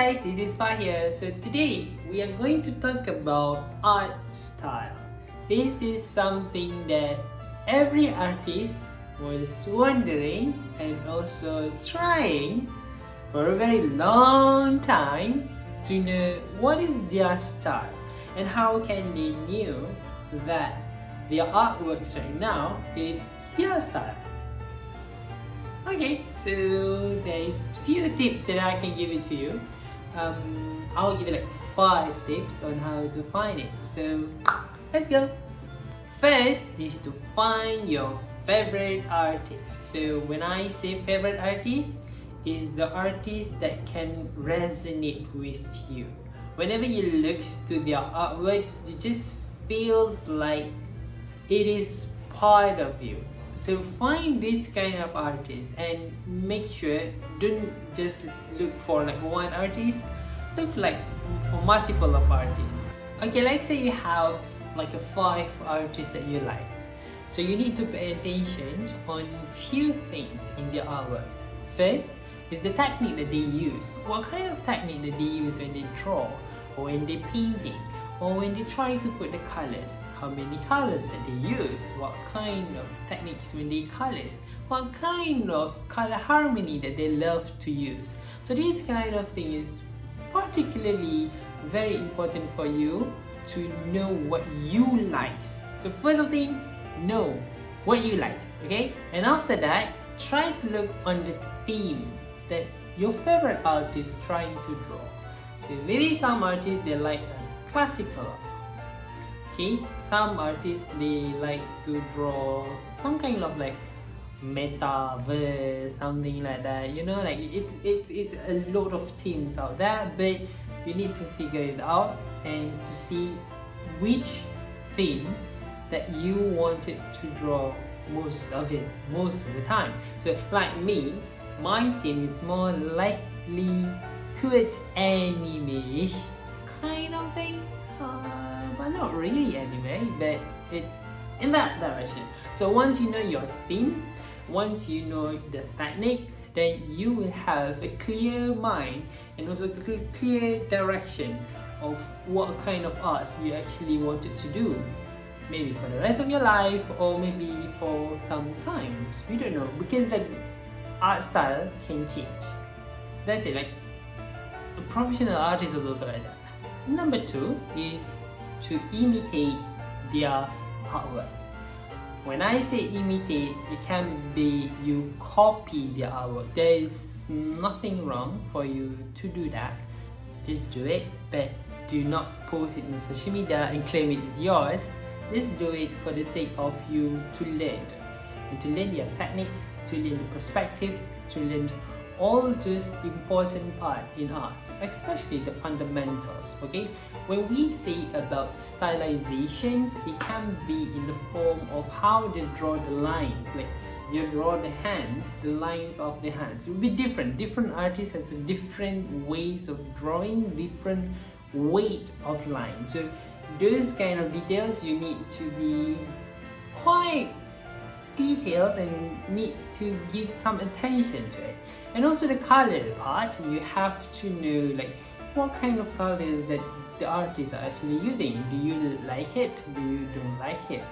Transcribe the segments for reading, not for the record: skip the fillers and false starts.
guys, this is Fah here. So today we are going to talk about art style. This is something that every artist was wondering and also trying for a very long time to know what is their style and how can they know that their artworks right now is their style. Okay, so there's few tips that I can give it to you. I'll give you like 5 tips on how to find it. So let's go. First is to find your favorite artist. So when I say favorite artist, is the artist that can resonate with you. Whenever you look to their artworks, it just feels like it is part of you. So find this kind of artist and make sure don't just look for like one artist, look like for multiple of artists. Okay, let's say you have like a 5 artists that you like. So you need to pay attention on few things in their artworks. First is the technique that they use. What kind of technique that they use when they draw or when they painting or when they try to put the colors, how many colors that they use, what kind of techniques when they colors, what kind of color harmony that they love to use. So this kind of thing is particularly very important for you to know what you like. So first of things, know what you like, okay? And after that, try to look on the theme that your favorite artist trying to draw. So maybe some artists they like classical arts, okay? Some artists they like to draw some kind of like metaverse, something like that, you know, like it's a lot of themes out there, but you need to figure it out and to see which theme that you wanted to draw most of the time. So like me, my theme is more likely towards anime kind of thing, but not really anime, but it's in that direction. So once you know your theme, once you know the technique, then you will have a clear mind and also a clear direction of what kind of arts you actually wanted to do. Maybe for the rest of your life or maybe for some times, we don't know, because the art style can change. That's it, like a professional artist is also like that. Number 2 is to imitate their artworks. When I say imitate, it can be you copy their artwork. There is nothing wrong for you to do that. Just do it, but do not post it on social media and claim it is yours. Just do it for the sake of you to learn. And to learn their techniques, to learn the perspective, to learn all those important parts in art, especially the fundamentals, okay? When we say about stylizations, it can be in the form of how they draw the lines, like you draw the hands, the lines of the hands. It will be different. Different artists have different ways of drawing, different weight of lines. So those kind of details you need to be quite details and need to give some attention to it. And also the color part, you have to know like what kind of colors that the artists are actually using. Do you like it? Do you don't like it?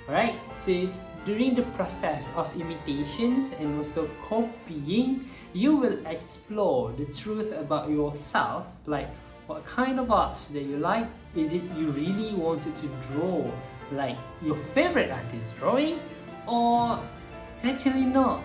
Alright, so during the process of imitations and also copying, you will explore the truth about yourself, like what kind of arts that you like. Is it you really wanted to draw like your favorite artist drawing, or it's actually not?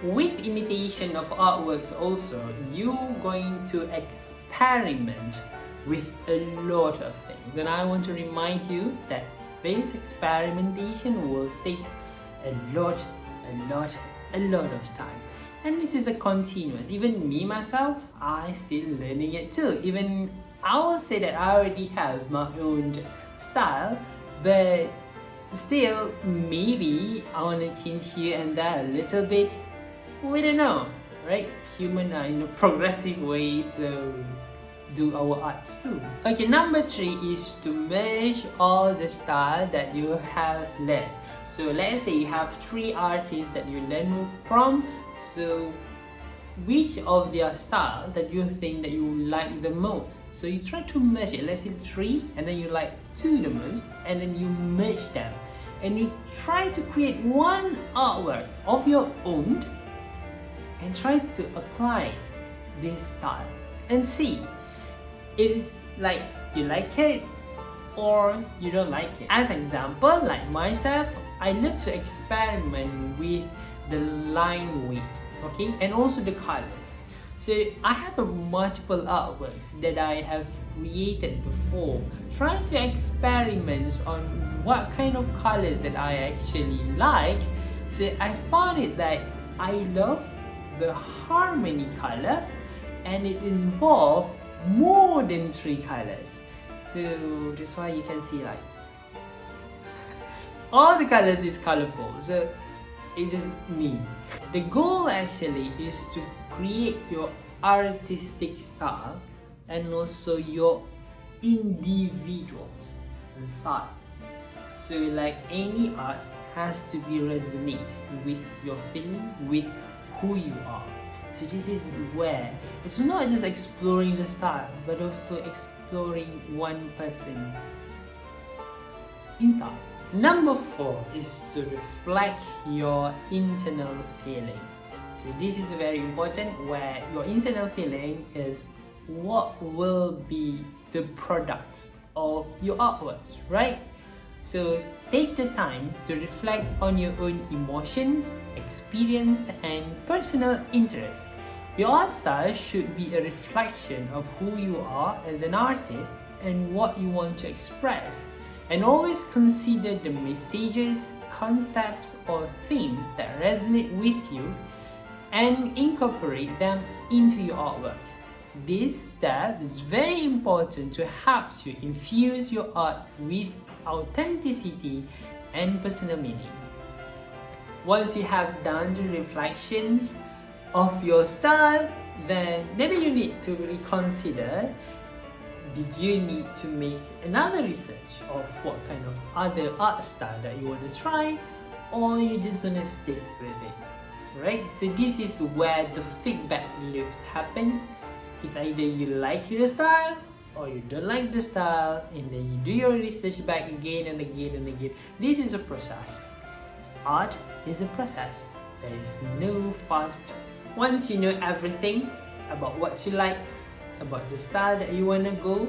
With imitation of artworks also, you're going to experiment with a lot of things, and I want to remind you that this experimentation will take a lot of time, and this is a continuous. Even me myself, I still learning it too. Even I will say that I already have my own style, but still maybe I want to change here and there a little bit. We don't know, right? Human are in a progressive way, so do our arts too. Okay, number 3 is to merge all the style that you have learned. So let's say you have 3 artists that you learn from. So which of their style that you think that you like the most. So you try to merge it, let's say 3, and then you like 2 the most, and then you merge them. And you try to create one artwork of your own and try to apply this style and see if it's like you like it or you don't like it. As an example, like myself, I love to experiment with the line weight, okay, and also the colors. So I have multiple artworks that I have created before, trying to experiment on what kind of colors that I actually like. So I found it that I love the harmony color, and it involved more than 3 colors. So that's why you can see like all the colors is colorful. So it's just me. The goal actually is to create your artistic style and also your individual side. So like any art has to be resonate with your feeling, with who you are. So this is where it's not just exploring the style, but also exploring one person inside. Number 4 is to reflect your internal feeling. So this is very important, where your internal feeling is what will be the products of your artworks, right? So take the time to reflect on your own emotions, experience, and personal interests. Your art style should be a reflection of who you are as an artist and what you want to express. And always consider the messages, concepts, or themes that resonate with you and incorporate them into your artwork. This step is very important to help you infuse your art with authenticity and personal meaning. Once you have done the reflections of your style, then maybe you need to reconsider, did you need to make another research of what kind of other art style that you want to try, or you just want to stick with it, right? So this is where the feedback loops happens. It's either you like the style or you don't like the style, and then you do your research back again and again and again. This is a process. Art is a process. There is no faster. Once you know everything about what you like, about the style that you want to go,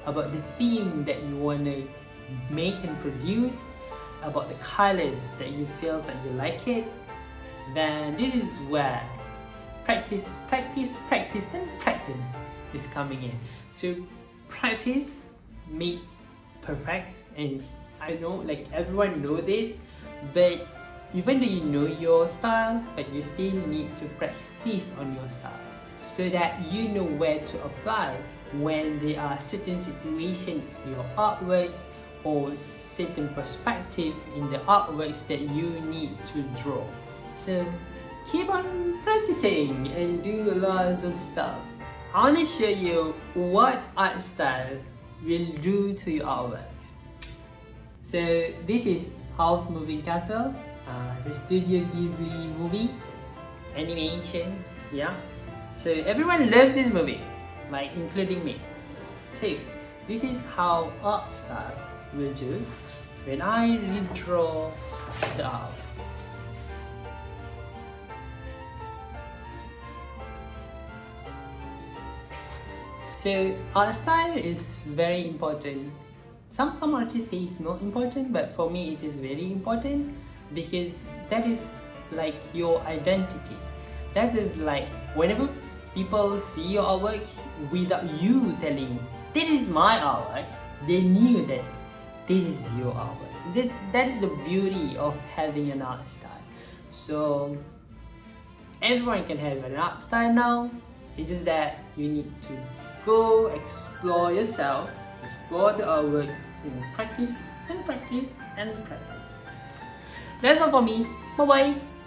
about the theme that you want to make and produce, about the colors that you feel that you like it, then this is where practice, practice, practice, and practice is coming in. So practice make perfect, and I know like everyone know this, but even though you know your style, but you still need to practice on your style so that you know where to apply when there are certain situations in your artworks or certain perspective in the artworks that you need to draw. So keep on practicing and do lots of stuff. I want to show you what art style will do to your artwork. So this is Howl's Moving Castle, the Studio Ghibli movie, animation, yeah. So everyone loves this movie, like including me. So this is how art style will do when I redraw the art. So art style is very important. Some artists say it's not important, but for me it is very important because that is like your identity. That is like whenever people see your artwork without you telling, this is my artwork, they knew that this is your artwork. That is the beauty of having an art style. So everyone can have an art style now. It's just that you need to go explore yourself, explore the artworks, and practice and practice and practice. That's all for me. Bye bye.